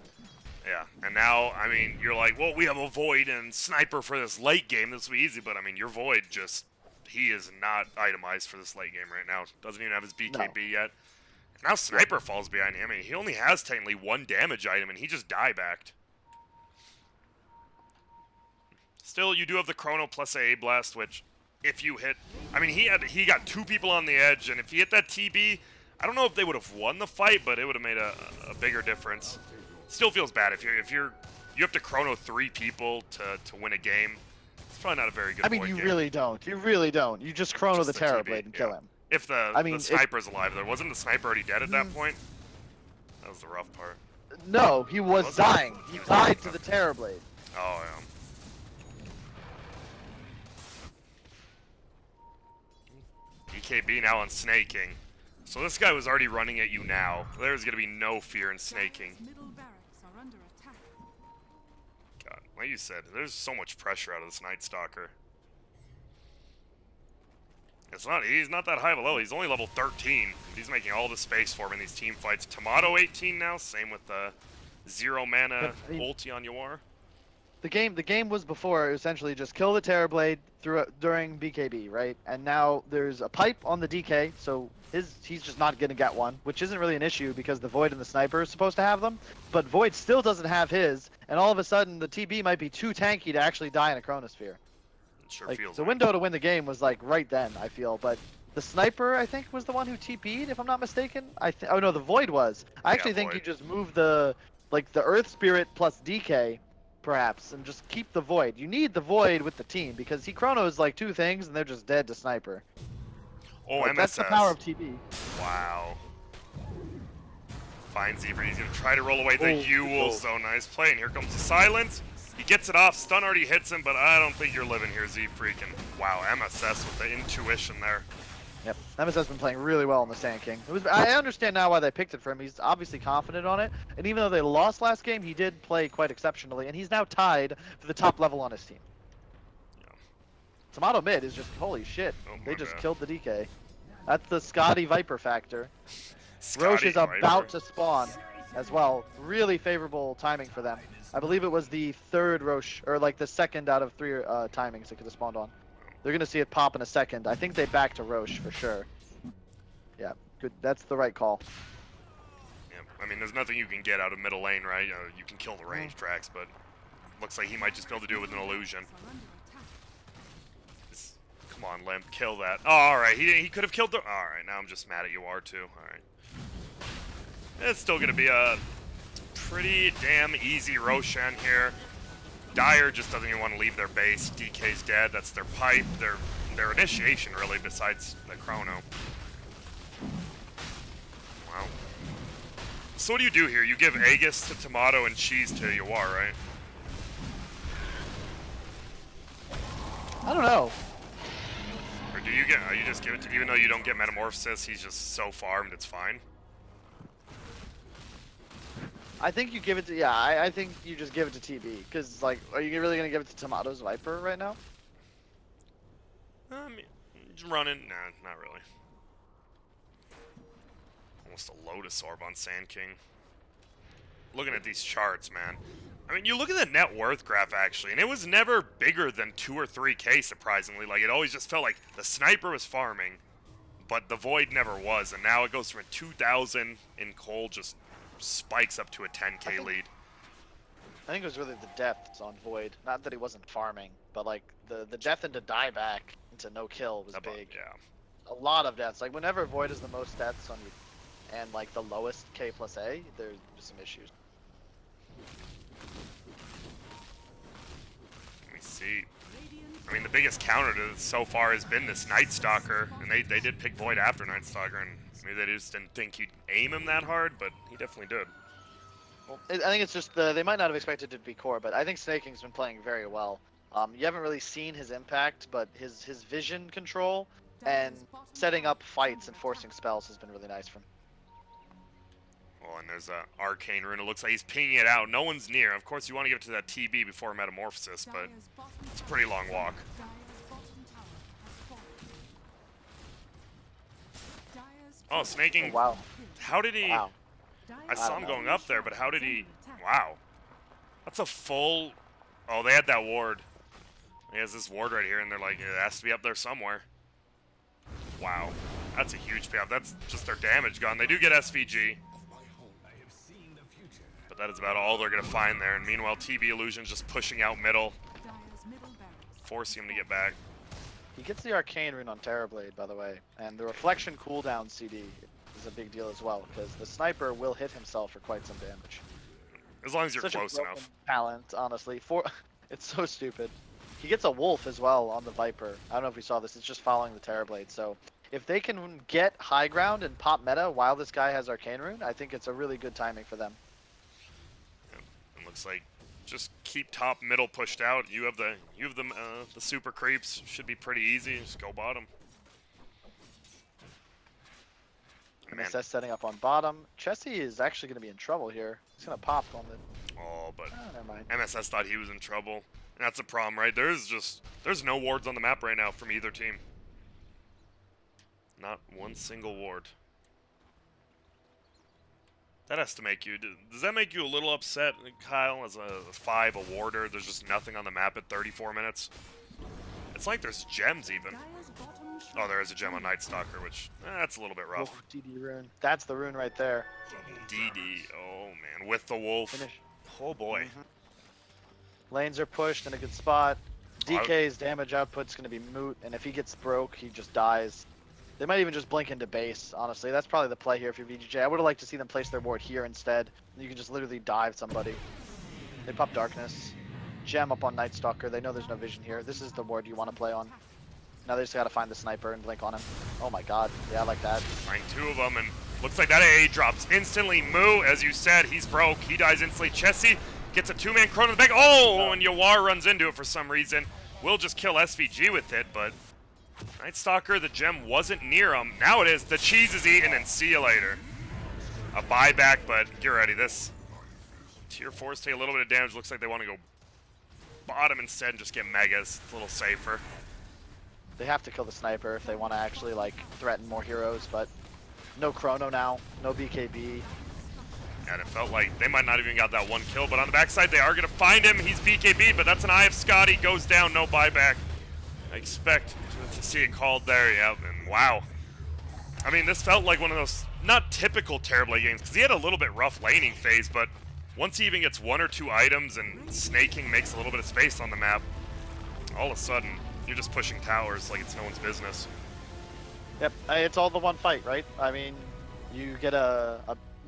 Yeah, and now, I mean, you're like, well, we have a Void and Sniper for this late game. This will be easy, but I mean, your Void just, he is not itemized for this late game right now. Doesn't even have his BKB yet. Now Sniper falls behind him. I mean, he only has technically 1 damage item, and he just die-backed. Still, you do have the Chrono plus AA Blast, which, if you hit... I mean, he got 2 people on the edge, and if he hit that TB, I don't know if they would have won the fight, but it would have made a bigger difference. Still feels bad if you have to chrono 3 people to win a game. It's probably not a very good. I mean, you really don't. You really don't. You just chrono the Terrorblade and kill him. If the sniper's alive, there wasn't the sniper already dead at that point. That was the rough part. No, he was dying. He died to the Terrorblade. Oh yeah. BKB now on snaking. So this guy was already running at you now. There's gonna be no fear in snaking. Middle barracks are under attack. God, like you said, there's so much pressure out of this Night Stalker. He's not that high of a level. He's only level 13. He's making all the space for him in these team fights. Tomato 18 now, same with the 0 mana ulti on Yawar. The game was before essentially just kill the Terrorblade during BKB, right? And now there's a pipe on the DK, so he's just not gonna get one, which isn't really an issue because the Void and the Sniper is supposed to have them. But Void still doesn't have his, and all of a sudden the TB might be too tanky to actually die in a Chronosphere. Sure like, feels the right. window to win the game was like right then, I feel, but the Sniper I think was the one who TP'd, if I'm not mistaken. Oh no, the Void was. I actually think you just move the Earth Spirit plus DK perhaps and just keep the Void. You need the Void with the team because he chronos like 2 things and they're just dead to Sniper. Oh, like, MSS. that's the power of TB. Wow. Finds Zebra. He's gonna try to roll away the Yule. So nice play. And here comes the silence. He gets it off. Stun already hits him, but I don't think you're living here, Z freaking. Wow, MSS with the intuition there. Yep, MSS has been playing really well in the Sand King. I understand now why they picked it for him. He's obviously confident on it, and even though they lost last game, he did play quite exceptionally, and he's now tied for the top level on his team. Yeah. Tomato mid is just holy shit. Oh They just God. killed the DK. That's the Scotty Viper factor. Roche Scotty is about Viper. to spawn as well. Really favorable timing for them. I believe it was the third Roche, or like the second out of 3 timings it could have spawned on. They're going to see it pop in a second. I think they back to Roche for sure. Yeah, good. That's the right call. Yeah, I mean, there's nothing you can get out of middle lane, right? You can kill the range tracks, but looks like he might just be able to do it with an illusion. Come on, Limp, kill that. Oh, alright, he could have killed the... Alright, now I'm just mad at you, R2. Alright. It's still going to be a pretty damn easy Roshan here. Dire just doesn't even want to leave their base. DK's dead. That's their pipe, their initiation, really, besides the chrono. Wow. So what do you do here? You give Aegis to Tomato and Cheese to Yawar, right? I don't know. Or do you just give it to, even though you don't get Metamorphosis, he's just so farmed, it's fine? I think you give it to, yeah, I think you just give it to TB. Because, like, are you really going to give it to Tomato's Viper right now? I mean, just running. Nah, not really. Almost a Lotus Orb on Sand King. Looking at these charts, man. I mean, you look at the net worth graph, actually, and it was never bigger than 2 or 3K, surprisingly. Like, it always just felt like the Sniper was farming, but the Void never was. And now it goes from a 2,000 in Cole, just spikes up to a 10K lead. I think it was really the deaths on Void. Not that he wasn't farming, but, like, the death into dieback into no kill was big. Yeah. A lot of deaths. Like, whenever Void is the most deaths on you, and, like, the lowest K plus A, there's some issues. Let me see. I mean, the biggest counter to this so far has been this Night Stalker, and they did pick Void after Night Stalker, and maybe they just didn't think he'd aim him that hard, but he definitely did. Well, I think it's just they might not have expected it to be core, but I think Snaking's been playing very well. You haven't really seen his impact, but his vision control and setting up fights and forcing spells has been really nice for him. Oh, and there's a Arcane Rune. It looks like he's pinging it out. No one's near. Of course, you want to give it to that TB before Metamorphosis, but it's a pretty long walk. Oh, Snaking. Oh, wow. How did he... Wow. I saw him going up there, but how did he... Wow. That's a full... Oh, they had that ward. He has this ward right here, and they're like, it has to be up there somewhere. Wow. That's a huge payoff. That's just their damage gone. They do get SVG. But that is about all they're going to find there. And meanwhile, TB Illusion's just pushing out middle, forcing him to get back. He gets the Arcane Rune on Terrorblade, by the way. And the Reflection cooldown CD is a big deal as well, because the Sniper will hit himself for quite some damage. As long as you're Such close a broken enough. talent, honestly. It's so stupid. He gets a Wolf as well on the Viper. I don't know if we saw this. It's just following the Terrorblade. So if they can get high ground and pop meta while this guy has Arcane Rune, I think it's a really good timing for them. Yep. It looks like just keep top middle pushed out. You have the super creeps. Should be pretty easy. Just go bottom. MSS setting up on bottom. Chessie is actually going to be in trouble here. He's going to pop on the... Oh, but never mind. MSS thought he was in trouble. And that's a problem, right? There's no wards on the map right now from either team. Not one single ward. That has to make you... Does that make you a little upset, Kyle, as a 5, a warder? There's just nothing on the map at 34 minutes. It's like there's gems, even. Oh, there is a gem on Night Stalker, which... that's a little bit rough. Wolf DD rune. That's the rune right there. DD. Oh, man. With the wolf. Finish. Oh, boy. Lanes are pushed in a good spot. DK's damage output's going to be moot, and if he gets broke, he just dies. They might even just blink into base, honestly. That's probably the play here if you're VGJ. I would have liked to see them place their ward here instead. You can just literally dive somebody. They pop Darkness. Gem up on Night Stalker. They know there's no vision here. This is the ward you want to play on. Now they just got to find the Sniper and blink on him. Oh my god. Yeah, I like that. Find 2 of them, and looks like that AA drops instantly. Moo, as you said, he's broke. He dies instantly. Chessie gets a 2-man chrono in the back. Oh, and Yawar runs into it for some reason. Will just kill SVG with it, but Night Stalker, the gem wasn't near him. Now it is. The cheese is eaten, and see you later. A buyback, but get ready. This tier 4s take a little bit of damage. Looks like they want to go bottom instead and just get megas. It's a little safer. They have to kill the Sniper if they want to actually, like, threaten more heroes, but No Chrono now, no BKB. And it felt like they might not even got that one kill, but on the backside they are going to find him. He's BKB'd, but that's an Eye of Scotty. Goes down, no buyback. I expect to see it called there, yeah, and wow. I mean, this felt like one of those, not typical Terrorblade games, because he had a little bit rough laning phase, but once he even gets 1 or 2 items and snaking makes a little bit of space on the map, all of a sudden, you're just pushing towers like it's no one's business. Yep, it's all the one fight, right? I mean, you get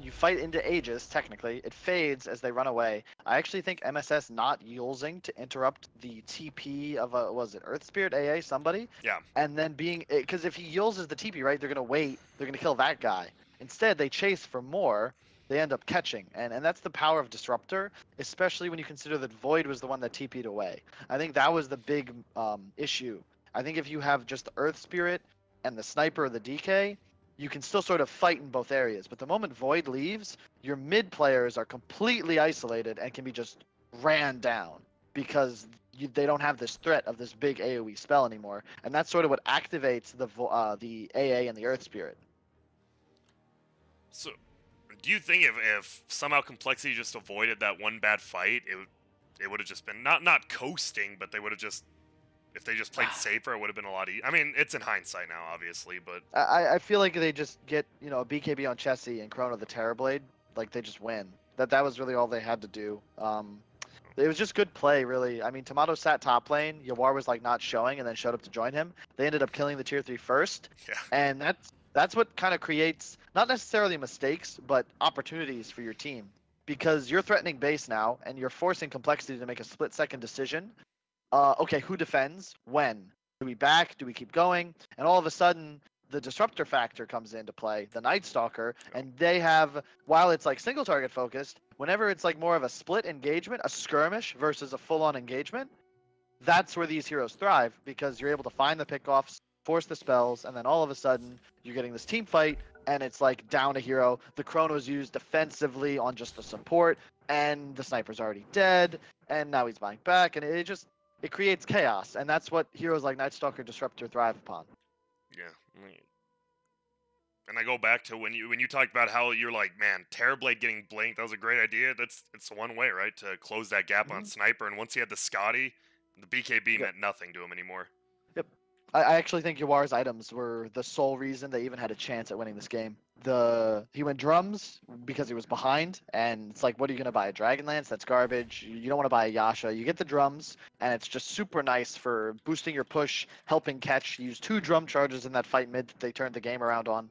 you fight into Aegis, technically. It fades as they run away. I actually think MSS not using to interrupt the TP of a, was it Earth Spirit AA, somebody? Yeah. And then being, because if he uses the TP, right, they're going to wait, they're going to kill that guy. Instead, they chase for more, they end up catching. And that's the power of Disruptor, especially when you consider that Void was the one that TP'd away. I think that was the big issue. I think if you have just the Earth Spirit and the Sniper or the DK, you can still sort of fight in both areas. But the moment Void leaves, your mid players are completely isolated and can be just ran down because they don't have this threat of this big AoE spell anymore. And that's sort of what activates the AA and the Earth Spirit. So, do you think if somehow compLexity just avoided that one bad fight, it would have just been not coasting, but they would have just, if they just played safer, it would have been a lot easier. I mean, it's in hindsight now, obviously, but I feel like they just get, you know, a BKB on Chessie and Chrono the Terrorblade, like they just win. That was really all they had to do. It was just good play, really. I mean, Tomato sat top lane. Yawar was like not showing, and then showed up to join him. They ended up killing the tier 3 first, yeah. and that's what kind of creates not necessarily mistakes, but opportunities for your team, because you're threatening base now, and you're forcing compLexity to make a split-second decision. Okay, who defends? When? Do we back? Do we keep going? And all of a sudden, the disruptor factor comes into play, the Night Stalker, and they have, while it's like single target focused, whenever it's like more of a split engagement, a skirmish versus a full-on engagement, that's where these heroes thrive, because you're able to find the pickoffs, force the spells, and then all of a sudden, you're getting this team fight, and it's like down a hero. The Chrono's used defensively on just the support, and the Sniper's already dead, and now he's buying back, and it creates chaos, and that's what heroes like Night Stalker Disruptor thrive upon. Yeah. And I go back to when you talked about how you're like, man, Terrorblade getting blinked, that was a great idea. It's the one way, right, to close that gap on Sniper. And once he had the Scotty, the BKB meant nothing to him anymore. Yep. I actually think Yawar's items were the sole reason they even had a chance at winning this game. He went drums because he was behind, and it's like, what are you gonna buy? A Dragonlance? That's garbage. You don't want to buy a Yasha. You get the drums, and it's just super nice for boosting your push, helping catch. You use 2 drum charges in that fight mid that they turned the game around on.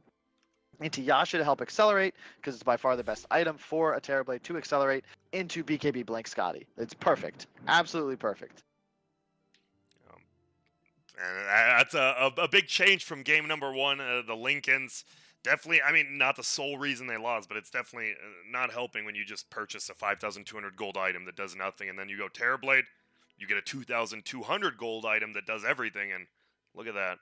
Into Yasha to help accelerate, because it's by far the best item for a Terrorblade to accelerate, into BKB Blink Scotty. It's perfect. Absolutely perfect. And that's a big change from game number 1. The Lincolns, definitely, I mean, not the sole reason they lost, but it's definitely not helping when you just purchase a 5,200 gold item that does nothing, and then you go Terrorblade, you get a 2,200 gold item that does everything, and look at that.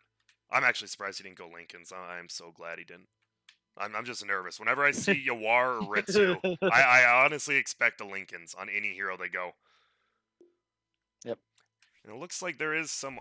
I'm actually surprised he didn't go Lincolns. I'm so glad he didn't. I'm just nervous. Whenever I see Yawar or Ritsu, I honestly expect the Lincolns on any hero they go. Yep. And it looks like there is some